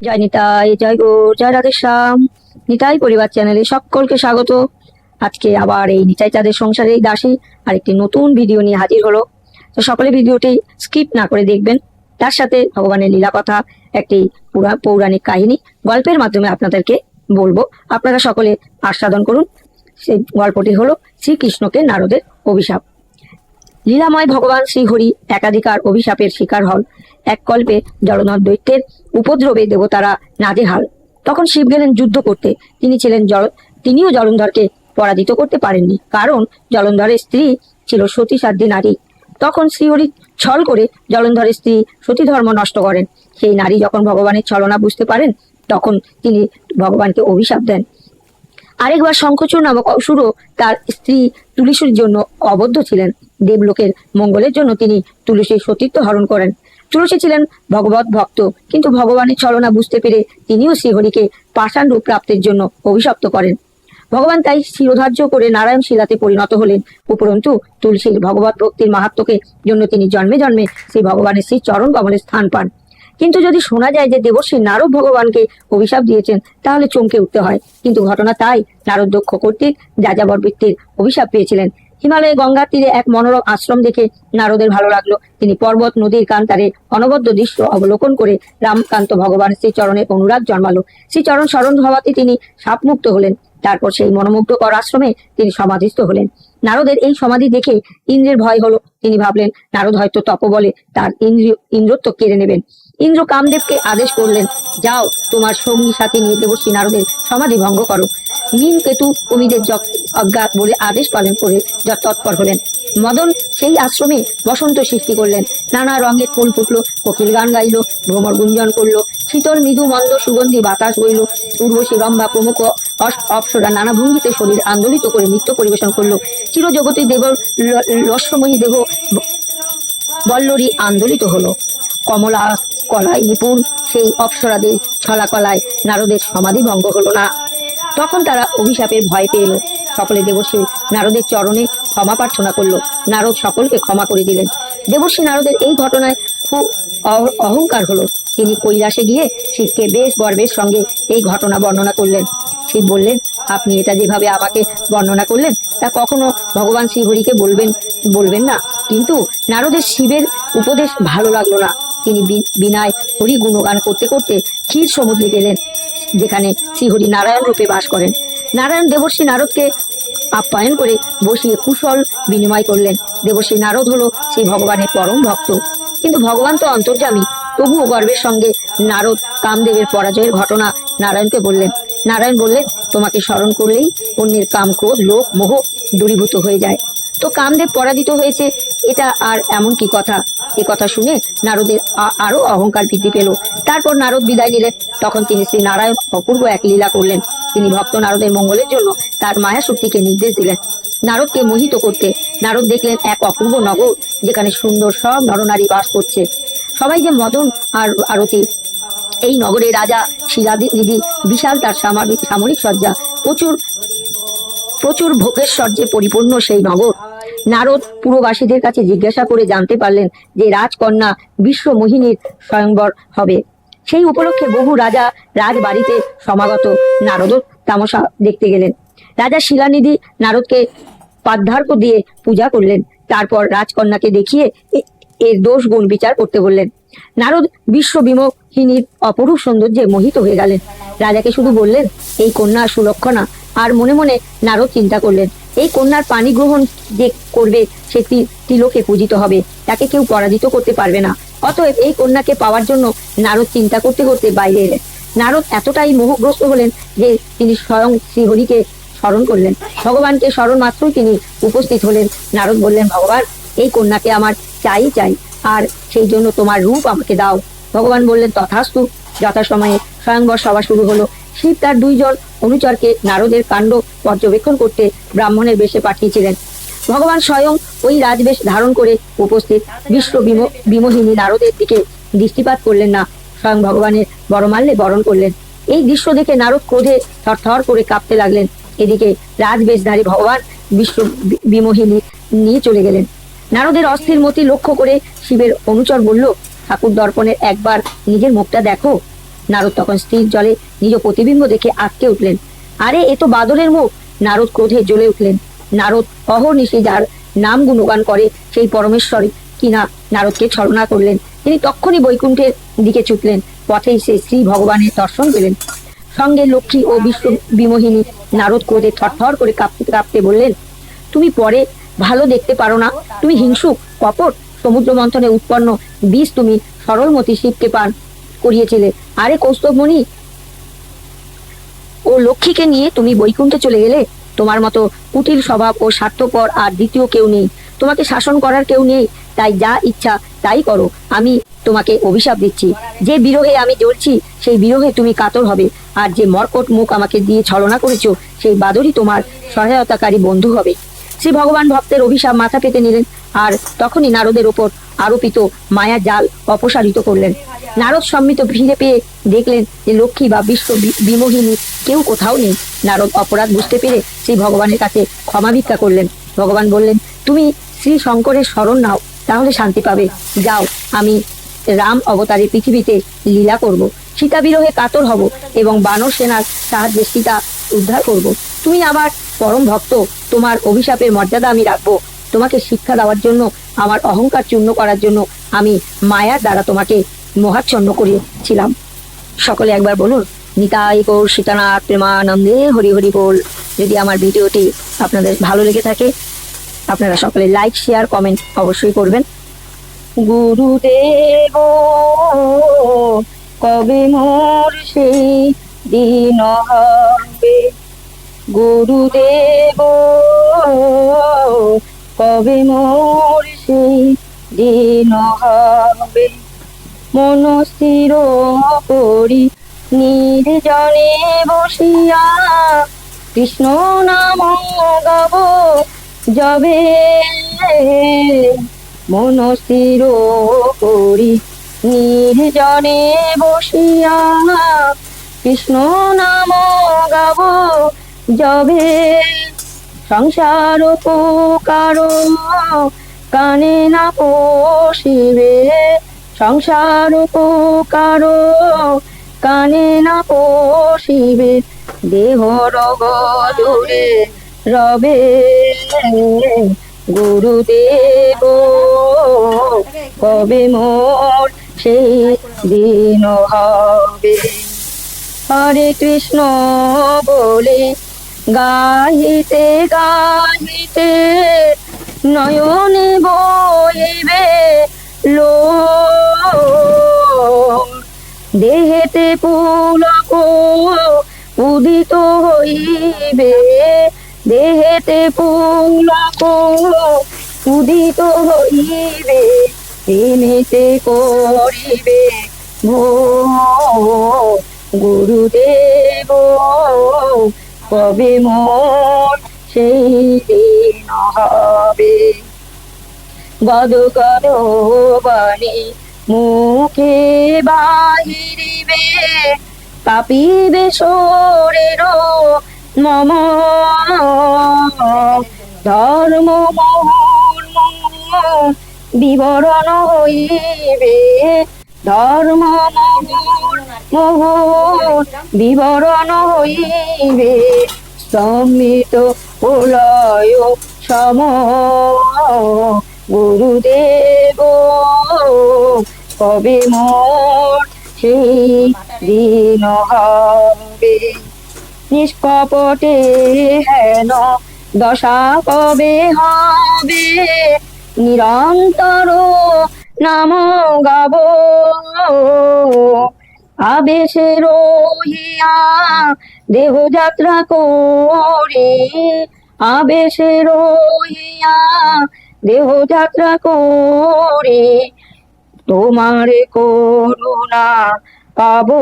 জয় নিতাই, জয় গৌর, জয় রাধেশ্যাম। নিতাই পরিবার চ্যানেলে সকলকে স্বাগত। আজকে আবার এই নিতাই চাঁদের সংসারে এই দাসী আরেকটি নতুন ভিডিও নিয়ে হাজির হলো। তো সকলে ভিডিওটি স্কিপ না করে দেখবেন। তার সাথে ভগবানের লীলা কথা, একটি পৌরাণিক কাহিনী গল্পের মাধ্যমে আপনাদেরকে বলবো। আপনারা সকলে আস্বাদন করুন। সেই গল্পটি হলো শ্রীকৃষ্ণকে নারদের অভিশাপ। লীলাময় ভগবান শ্রীহরি একাধিকার অভিশাপের শিকার হন। এক কল্পে জলধর দৈত্যের উপদ্রবে দেবতারা নাজেহাল। তখন শিব গেলেন যুদ্ধ করতে। তিনিও জলন্ধরকে পরাজিত করতে পারেননি, কারণ জলন্ধরের স্ত্রী ছিল সতী সাধ্যী নারী। তখন শ্রীহরি ছল করে জলন্ধরের স্ত্রী সতী ধর্ম নষ্ট করেন। সেই নারী যখন ভগবানের ছলনা বুঝতে পারেন, তখন তিনি ভগবানকে অভিশাপ দেন। আরেকবার শঙ্খচূড় নামক অসুরও তার স্ত্রী তুলসীর জন্য অবদ্ধ ছিলেন। দেবলোকের মঙ্গলের জন্য তিনি তুলসীর সতীত্ব হরণ করেন। তুলসী ছিলেন ভগবত ভক্ত, কিন্তু ভগবানের ছলনা বুঝতে পেরে তিনিও শ্রীহরিকে পাষাণ রূপ প্রাপ্তির জন্য অভিশপ্ত করেন। ভগবান তাই শিরোধার্য করে নারায়ণ শিলাতে পরিণত হলেন। উপরন্তু তুলসীর ভগবত ভক্তির মাহাত্ম্যকে জন্য তিনি জন্মে জন্মে সেই ভগবানের শ্রী চরণ কমলে স্থান পান। কিন্তু যদি শোনা যায় যে দেবশ্রী নারদ ভগবানকে অভিশাপ দিয়েছেন, তাহলে চমকে উঠতে হয়। কিন্তু ঘটনা তাই, নারদ দক্ষ কর্তৃক যাযাবর বৃত্তির অভিশাপ পেয়েছিলেন। হিমালয়ে গঙ্গার তীরে এক মনোরম আশ্রম দেখে নারদের ভালো লাগলো। তিনি পর্বত নদীর কান্তারে অনবদ্য দৃশ্য অবলোকন করে রামকান্ত ভগবান শ্রীচরণের অনুরাগ জন্মালো। শ্রীচরণ স্মরণ হওয়াতে তিনি সাপমুক্ত হলেন। তারপর সেই মনোমুগ্ধকর আশ্রমে তিনি সমাধিস্থ হলেন। নারদের এই সমাধি দেখে ইন্দ্রের ভয় হলো। তিনি ভাবলেন নারদ হয়তো তপবলে তার ইন্দ্রত্ব কেড়ে নেবেন। ইন্দ্র কামদেবকে আদেশ করলেন, যাও, তোমার সঙ্গী সাথী নিয়ে দেবশ্রী নারদের সমাধি ভঙ্গ করো। মিন কেতু কবিদের অজ্ঞাত বলে আদেশ পালন করে তৎপর হলেন। মদন সেই আশ্রমে বসন্ত সৃষ্টি করলেন। নানা রঙের ফুল ফুটলো, কোকিল গান গাইল, ভ্রমর গুঞ্জন করলো, শীতল মৃদু মন্দ সুগন্ধি বাতাস বইল। উর্বশী রম্ভা প্রমুখ অপ্সরা নানা ভঙ্গিতে শরীর আন্দোলিত করে নৃত্য পরিবেশন করলো। চিরজগতী দেবর রসময়ী দেহ বল্লরী আন্দোলিত হলো। কমলা কলায় নিপুণ সেই অপ্সরাদের ছলা কলায় নারদের সমাধি ভঙ্গ হলো না। তখন তারা অভিশাপের ভয় পেল। সকলে দেবশ্রী নারদের চরণে ক্ষমা প্রার্থনা করলো। নারদ সকলকে ক্ষমা করে দিলেন। দেবশ্রী নারদের এই ঘটনায় খুব অহংকার হলো। তিনি কৈলাসে গিয়ে শিবকে বেশ গর্বের সঙ্গে এই ঘটনা বর্ণনা করলেন। শিব বললেন, আপনি এটা যেভাবে আমাকে বর্ণনা করলেন তা কখনো ভগবান শ্রীহরিকে বলবেন না। কিন্তু নারদের শিবের উপদেশ ভালো লাগলো না। তিনি বিনায় হরি গুণগান করতে করতে ক্ষীর সমুদ্রে গেলেন, যেখানে শ্রীহরি নারায়ণ রূপে বাস করেন। নারায়ণ দেবশ্রী নারদকে আপ্যায়ন করে বসিয়ে কুশল বিনিময় করলেন। দেবশ্রী নারদ হলো সেই ভগবানের পরম ভক্ত। কিন্তু ভগবান তো অন্তর্যামী। তবুও গর্বের সঙ্গে নারদ কামদেবের পরাজয়ের ঘটনা নারায়ণকে বললেন। নারায়ণ বললেন, তোমাকে স্মরণ করলেই অন্যের কাম, ক্রোধ, লোভ, মোহ দূরীভূত হয়ে যায়। তো কামদেব পরাজিত হয়েছে, এটা আর এমন কি কথা? এ কথা শুনে নারদের আরো অহংকার বৃদ্ধি পেল। তারপর নারদ বিদায় নিলেন। তখন তিনি শ্রী নারায়ণ অপূর্ব এক লীলা করলেন। তিনি ভক্ত নারদের মঙ্গলের জন্য তার মায়া শক্তিকে নির্দেশ দিলেন নারদকে মোহিত করতে। নারদ দেখলেন এক অপূর্ব নগর, যেখানে সুন্দর সব নরনারী বাস করছে। সবাই যে মদন আর আরতি। এই নগরে রাজা শিলানিধি বিশাল তার সামরিক সজ্জা, প্রচুর প্রচুর ভোগেশ্বর্যে পরিপূর্ণ সেই নগর। নারদ পুরবাসীদের কাছে জিজ্ঞাসা করে জানতে পারলেন যে রাজকন্যা বিশ্বমোহিনীর স্বয়ংবর হবে। সেই উপলক্ষে বহু রাজা রাজবাড়িতে সমাগত। নারদও তামাশা দেখতে গেলেন। রাজা শিলানিধি নারদকে পাদ্যার্ঘ দিয়ে পূজা করলেন। তারপর রাজকন্যাকে দেখিয়ে এর দোষ গুণ বিচার করতে বললেন। নারদ বিশ্ববিমোহিনীর অপরূপ সৌন্দর্যে মোহিত হয়ে গেলেন। রাজাকে শুধু বললেন, এই কন্যা সুলক্ষণা। আর মনে মনে নারদ চিন্তা করলেন, এই কন্যার পানি গ্রহণ যে করবে সে তিলকে পূজিত হবে, তাকে কেউ পরাজিত করতে পারবে না। অতএব এই কন্যাকে পাওয়ার জন্য নারদ চিন্তা করতে করতে বাইরে এলেন। নারদ এতটাই মোহগ্রস্ত হলেন যে তিনি স্বয়ং শ্রীহরিকে স্মরণ করলেন। ভগবানকে স্মরণ মাত্রই তিনি উপস্থিত হলেন। নারদ বললেন, ভগবান, এই কন্যাকে আমার চাই, আর সেই জন্য তোমার রূপ আমাকে দাও। ভগবান বললেন, তথাস্তু। যথাসময়ে স্বয়ংবর সভা শুরু হলো। শিব তার 2 জন অনুচরকে নারদের কাণ্ড পর্যবেক্ষণ করতে ব্রাহ্মণের বেশে পাঠিয়েছিলেন। ভগবান স্বয়ং ওই রাজবেশ ধারণ করে উপস্থিত। বিশ্ব বিমোহিনী নারদের দিকে দৃষ্টিপাত করলেন না, স্বয়ং ভগবানের বরমাল্যে বরণ করলেন। এই দৃশ্য দেখে নারদ ক্রোধে থরথর করে কাঁপতে লাগলেন। এদিকে রাজবেশধারী ভগবান বিশ্ব বিমোহিনী নিয়ে চলে গেলেন। নারদের অস্থির মতি লক্ষ্য করে শিবের অনুচর বলল, ঠাকুর দর্পণের একবার নিজের মুখটা দেখো। নারদ তখন স্থির জলে নিজ প্রতিবিম্ব দেখে আটকে উঠলেন। আরে এ তো বাদরের মুখ! নারদ ক্রোধে জ্বলে উঠলেন। নারদ অহর্নিশি যার নাম গুণগান করে সেই পরমেশ্বরী কিনা নারদকে ছলনা করলেন। তিনি তক্ষুনি বৈকুণ্ঠের দিকে ছুটলেন। পথেই সে শ্রী ভগবানের দর্শন পেলেন। সঙ্গে লক্ষ্মী ও বিশ্ব বিমোহিনী। নারদ ক্রোধে থরথর করে কাঁপতে কাঁপতে বললেন, তুমি পরে ভালো দেখতে পারো না? তুমি হিংসুক, কপট, সমুদ্র মন্থনে উৎপন্ন বিষ তুমি সরলমতি শিবকে পান করিয়েছিলে। আরে কৌস্তভমণি ও লক্ষ্মীকে নিয়ে তুমি বৈকুণ্ঠে চলে গেলে। তোমার মতো কুটিল স্বভাব ও স্বার্থপর আর দ্বিতীয় কেউ নেই। তোমাকে শাসন করার কেউ নেই, তাই যা ইচ্ছা তাই করো। আমি তোমাকে অভিশাপ দিচ্ছি, যে বিরহে আমি জ্বলছি সেই বিরহে তুমি কাতর হবে, আর যে মর্কট মুখ আমাকে দিয়ে ছলনা করেছো সেই বাদরই তোমার সহায়তাকারী বন্ধু হবে। শ্রী ভগবান ভক্তের অভিশাপ মাথা পেতে নিলেন, আর তখনই নারদের ওপর আরোপিত মায়া জাল অপসারিত করলেন। নারদ সম্মিত ফিরে পেয়ে দেখলেন যে লক্ষ্মী বা বিশ্ব বিমোহিনী কেউ কোথাও নেই। নারদ অপরাধ বুঝতে পেরে শ্রী ভগবানের কাছে ক্ষমা ভিক্ষা করলেন। ভগবান বললেন, তুমি শ্রী শঙ্করের শরণ নাও, তাহলে শান্তি পাবে। যাও, আমি রাম অবতারে পৃথিবীতে লীলা করব, সীতা বিরহে কাতর হব এবং বানর সেনার সাহায্যে সীতা উদ্ধার করব। তুমি আমার পরম ভক্ত, তোমার অভিশাপের মর্যাদা আমি রাখবো। তোমাকে শিক্ষা দেওয়ার জন্য, আমার অহংকার চূর্ণ করার জন্য আমি মায়ার দ্বারা তোমাকে মোহাচ্ছন্ন করেছিলাম। সকলে একবার বলুন, নিতাই গৌর সীতানাথ প্রেমানন্দে হরি হরি বল। যদি আমার ভিডিওটি আপনাদের ভালো লেগে থাকে, আপনারা সকলে লাইক, শেয়ার, কমেন্ট অবশ্যই করবেন। গুরুদেব কবে মোর সেই দিন হবে, গুরুদেব কবে মোর সেই দিন হবে। মন স্থির করি নির্জনে বসিয়া কৃষ্ণ নাম গাব যবে। মন স্থির করি নির্জনে বসিয়া কৃষ্ণ নাম গাব যবে। সংসার পুকার কানে না পশিবে, সংসার পুকার কানে না পশিবে। দেহর গদুরে রবে, গুরুদেব কবে মোর সেই দিন হবে। হরে কৃষ্ণ বলে গাহিতে গাহিতে নয়নে বইবে লো, দেহেতে পুলক উদিত হইবে, দেহেতে পুলক উদিত হইবে। প্রেমেতে করিবে ভোর, গুরুদেব কবে মোর সেই দিন হবে। গদ গদ বাণী মুখে বাহিরিবে, কাঁপিবে শরীর মম। ধর্ম বিবরণ হইবে, ধর্ম বিবরণ হইবে। সম্মিত প্রলয় সম, গুরুদেব কবে মোর সেই দিন হবে। নিষ্কপটে হেন দশা কবে হবে, নিরন্তর নাম গাব। আবেশে রহিয়া দেহ যাত্রা করে, আবেশে রহিয়া দেহ যাত্রা করে তোমার করুণা পাবো।